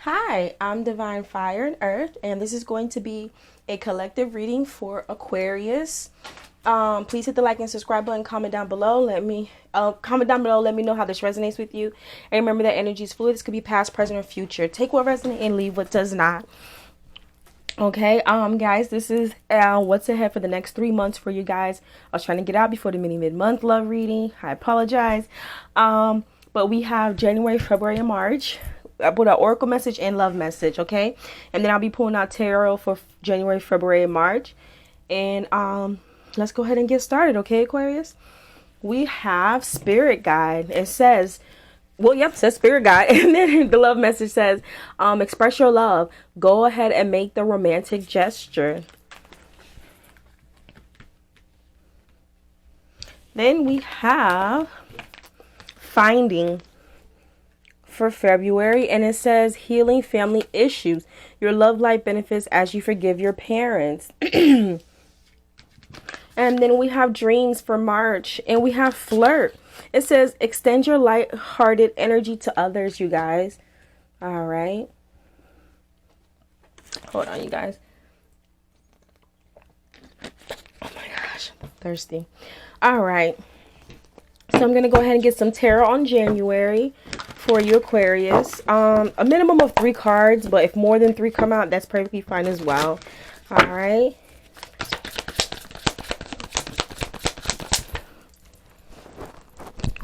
Hi, I'm Divine Fire and Earth, and this is going to be a collective reading for Aquarius. Please hit the like and subscribe button. Comment down below. Let me know how this resonates with you. And remember that energy is fluid. This could be past, present, or future. Take what resonates and leave what does not. Okay, guys, this is what's ahead for the next 3 months for you guys. I was trying to get out before the mid-month love reading. I apologize. But we have January, February, and March. I put an oracle message and love message, okay? And then I'll be pulling out tarot for January, February, and March. And let's go ahead and get started, okay, Aquarius? We have Spirit Guide. It says, well, yep, says Spirit Guide. And then the love message says, express your love. Go ahead and make the romantic gesture. Then we have Finding for February, and it says healing family issues. Your love life benefits as you forgive your parents. And then we have Dreams for March, and we have Flirt. It says extend your light-hearted energy to others, you guys. All right. Hold on, you guys. Oh my gosh, I'm thirsty. All right. So I'm going to go ahead and get some tarot on January for you, Aquarius. A minimum of 3 cards, but if more than 3 come out, that's perfectly fine as well. All right.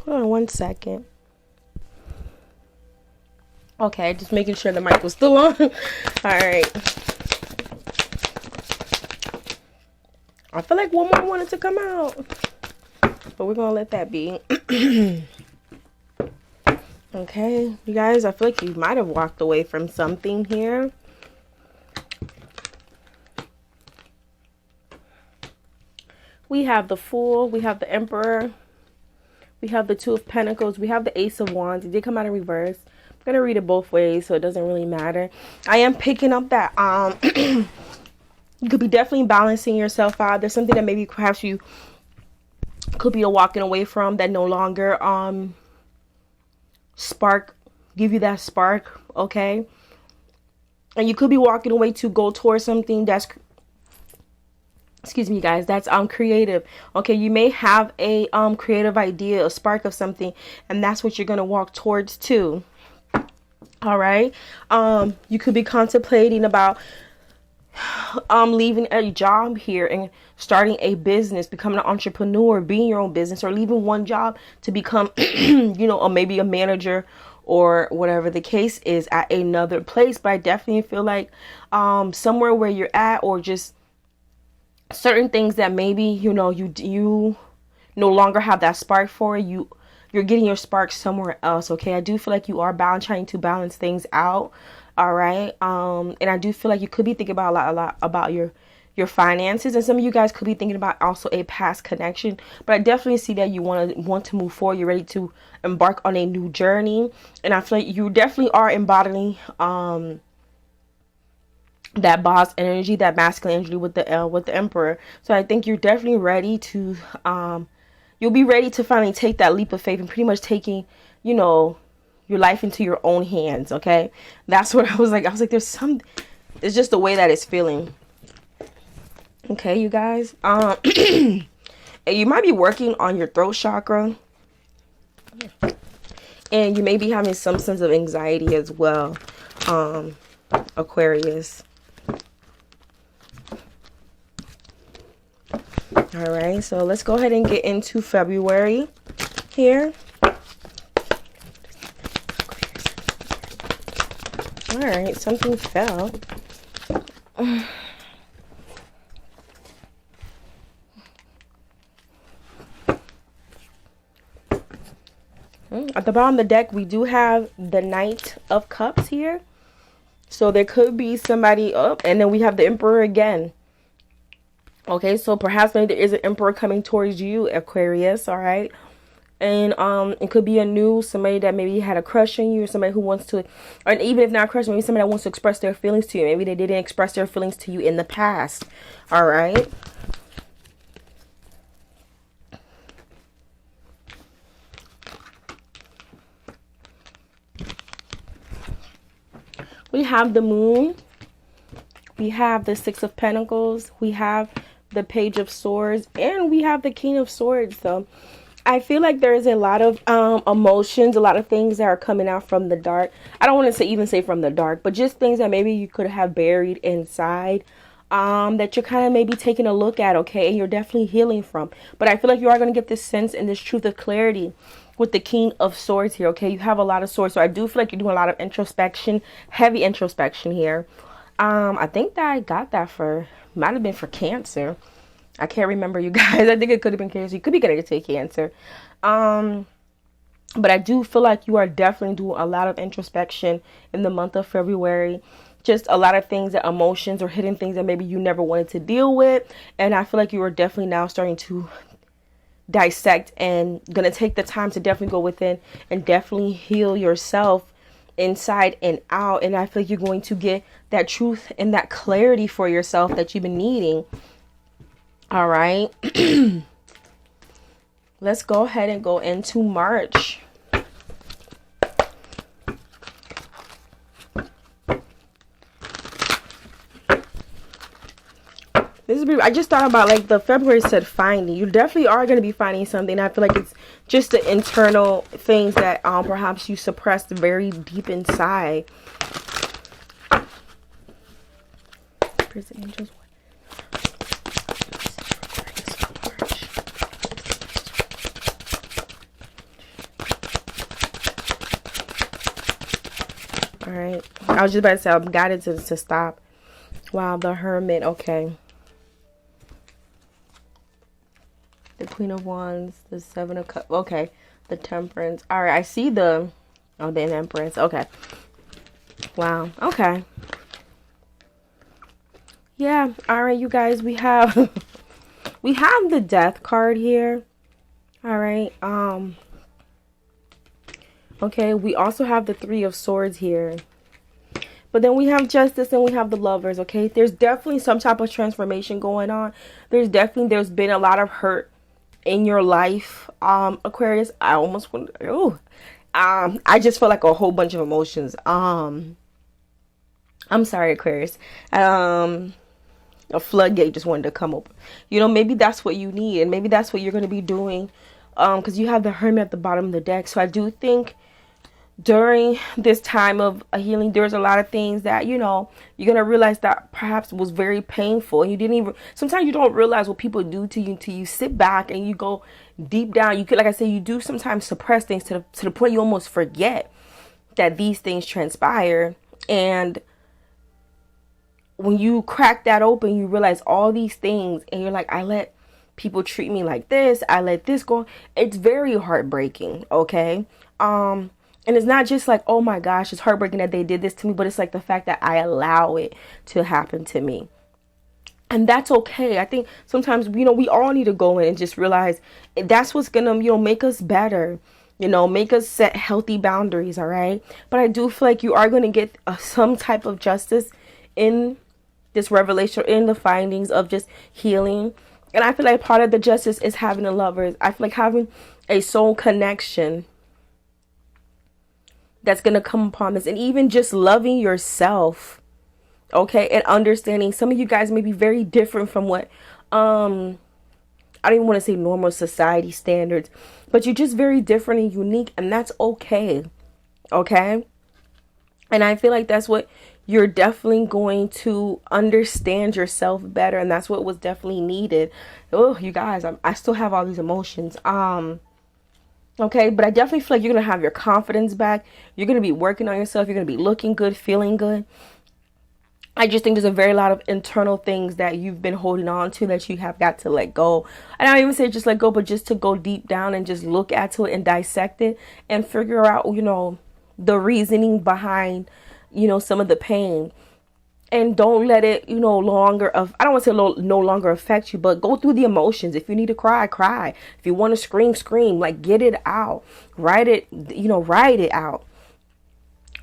Hold on one second. Okay, just making sure the mic was still on. All right. I feel like one more wanted to come out, but we're going to let that be. Okay, you guys, I feel like you might have walked away from something here. We have the Fool, we have the Emperor, we have the Two of Pentacles, we have the Ace of Wands. It did come out in reverse. I'm going to read it both ways, so it doesn't really matter. I am picking up that you could be definitely balancing yourself out. There's something that maybe perhaps you could be walking away from that no longer give you that spark, okay? And you could be walking away to go towards something that's, excuse me guys, that's creative. Okay, you may have a creative idea, a spark of something, and that's what you're going to walk towards too. All right. You could be contemplating about leaving a job here and starting a business, becoming an entrepreneur, being your own business, or leaving one job to become you know, or maybe a manager or whatever the case is at another place. But I definitely feel like somewhere where you're at, or just certain things that maybe, you know, you no longer have that spark for, you're getting your spark somewhere else. Okay, I do feel like you are trying to balance things out. All right. And I do feel like you could be thinking about a lot about your finances, and some of you guys could be thinking about also a past connection. But I definitely see that you want to move forward. You're ready to embark on a new journey, and I feel like you definitely are embodying that boss energy, that masculine energy with the Emperor. So I think you're definitely ready to you'll be ready to finally take that leap of faith and pretty much taking, you know, your life into your own hands. Okay, that's what I was like. It's just the way that it's feeling. Okay, you guys. You might be working on your throat chakra, and you may be having some sense of anxiety as well, Aquarius. All right, so let's go ahead and get into February here. All right, something fell. At the bottom of the deck, we do have the Knight of Cups here. So there could be somebody up, and then we have the Emperor again. Okay, so perhaps maybe there is an Emperor coming towards you, Aquarius. All right. And it could be somebody that maybe had a crush on you, or somebody who wants to, or even if not a crush, maybe somebody that wants to express their feelings to you. Maybe they didn't express their feelings to you in the past. All right. We have the moon. We have the Six of Pentacles. We have the Page of Swords. And we have the King of Swords. So I feel like there is a lot of emotions, a lot of things that are coming out from the dark. I don't want to say even say from the dark, but just things that maybe you could have buried inside, that you're kind of maybe taking a look at, okay, and you're definitely healing from. But I feel like you are going to get this sense and this truth of clarity with the King of Swords here, okay? You have a lot of swords, so I do feel like you're doing a lot of introspection, heavy introspection here. I think that I got that for, might have been for Cancer. I can't remember, you guys. I think it could have been Cancer. You could be getting to Cancer. But I do feel like you are definitely doing a lot of introspection in the month of February. Just a lot of things, that emotions or hidden things that maybe you never wanted to deal with. And I feel like you are definitely now starting to dissect and gonna take the time to definitely go within and definitely heal yourself inside and out. And I feel like you're going to get that truth and that clarity for yourself that you've been needing. All right. Let's go ahead and go into March. This is, I just thought about, like, the February said finding. You definitely are going to be finding something. I feel like it's just the internal things that perhaps you suppressed very deep inside. Prison Angels. All right. I was just about to say I'm guided to stop. Wow, the Hermit. Okay. The Queen of Wands, the Seven of Cups. Okay, the Temperance. All right, I see the Empress. Okay. Wow. Okay. Yeah. All right, you guys. We have the Death card here. All right. Okay. We also have the Three of Swords here. But then we have Justice and we have the Lovers. Okay. There's definitely some type of transformation going on. There's been a lot of hurt in your life, Aquarius. I almost want I just felt like a whole bunch of emotions. I'm sorry, Aquarius. A floodgate just wanted to come open. You know, maybe that's what you need, and maybe that's what you're going to be doing, because you have the Hermit at the bottom of the deck. So I do think during this time of a healing, there's a lot of things that, you know, you're going to realize that perhaps was very painful. And you didn't even, sometimes you don't realize what people do to you until you sit back and you go deep down. You could, like I said, you do sometimes suppress things to the point you almost forget that these things transpire. And when you crack that open, you realize all these things and you're like, I let people treat me like this. I let this go. It's very heartbreaking. Okay. And it's not just like, oh my gosh, it's heartbreaking that they did this to me, but it's like the fact that I allow it to happen to me. And that's okay. I think sometimes, you know, we all need to go in and just realize that's what's going to, you know, make us better, you know, make us set healthy boundaries. All right. But I do feel like you are going to get some type of justice in this revelation, in the findings of just healing. And I feel like part of the justice is having the Lovers. I feel like having a soul connection that's going to come upon this, and even just loving yourself, okay, and understanding some of you guys may be very different from what I don't even want to say normal society standards, but you're just very different and unique, and that's okay. Okay. And I feel like that's what you're definitely going to understand yourself better, and that's what was definitely needed. Oh, you guys, I still have all these emotions. Okay, but I definitely feel like you're going to have your confidence back. You're going to be working on yourself. You're going to be looking good, feeling good. I just think there's a very lot of internal things that you've been holding on to that you have got to let go. I don't even say just let go, but just to go deep down and just look at it and dissect it and figure out, you know, the reasoning behind, you know, some of the pain. And don't let it, you know, I don't want to say no longer affect you, but go through the emotions. If you need to cry, cry. If you want to scream, scream. Like, get it out. Write it out.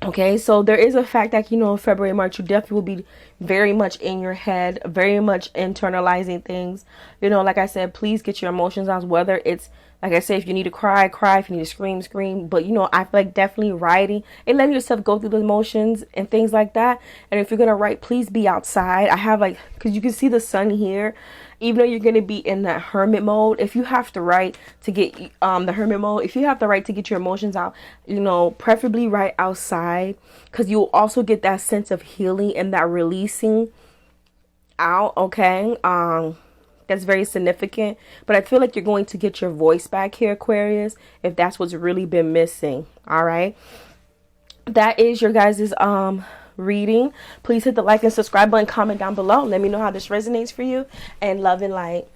Okay, so there is a fact that, you know, February, March, you definitely will be very much in your head, very much internalizing things. You know, like I said, please get your emotions out, whether it's Like I said, if you need to cry, cry. If you need to scream, scream. But you know, I feel like definitely writing and letting yourself go through the emotions and things like that. And if you're gonna write, please be outside. I have like, because you can see the sun here. Even though you're gonna be in that hermit mode, if you have to write to get the hermit mode, if you have to write to get your emotions out, you know, preferably write outside, because you'll also get that sense of healing and that releasing out. Okay. That's very significant, but I feel like you're going to get your voice back here, Aquarius, if that's what's really been missing. All right, that is your guys's reading. Please hit the like and subscribe button, comment down below, let me know how this resonates for you, and love and light.